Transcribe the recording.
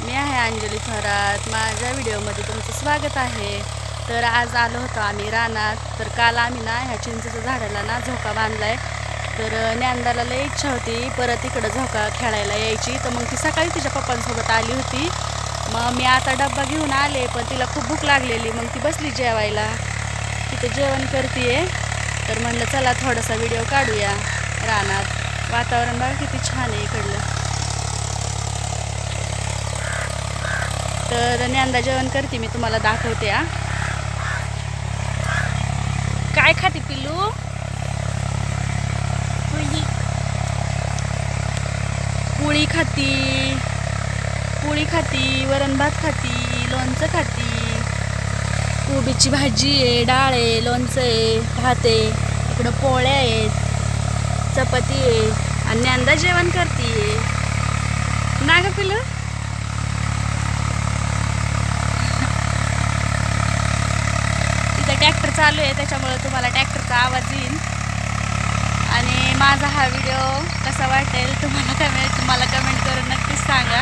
मी आहे अंजली थोरात. माझ्या व्हिडिओमध्ये तुमचं स्वागत आहे. तर आज आलो होतो आम्ही रानात. तर काल आम्ही ना ह्या चिंचेच्या झाडाला ना झोका बांधलाय. तर ज्ञानदाला लई इच्छा होती परत इकडं झोका खेळायला यायची. तर मग ती सकाळी तिच्या पप्पांसोबत आली होती. मग मी आता डब्बा घेऊन आले, पण तिला खूप भूक लागलेली. मग ती बसली जेवायला, तिथं जेवण करतीये. तर म्हणलं चला थोडासा व्हिडिओ काढूया रानात. वातावरण बघा किती छान आहे इकडलं. तर ज्ञानदा जेवण करते, मी तुम्हाला दाखवते. काय खाते पिल्लू? पोळी खाती, पोळी खाती, वरण भात खाती, लोणचं खाती, कोबीची भाजी आहे, डाळ आहे, लोणचं आहे, भात आहे, इकडं पोळ्या आहेत, चपाती आहे. आणि ज्ञानदा जेवण करते ना ग पिल्लू. ट्रॅक्टर चालू आहे, त्याच्यामुळे तुम्हाला ट्रॅक्टरचा आवाज येईल. आणि माझा हा व्हिडिओ कसा वाटेल तुम्हाला कमेंट करून नक्कीच सांगा.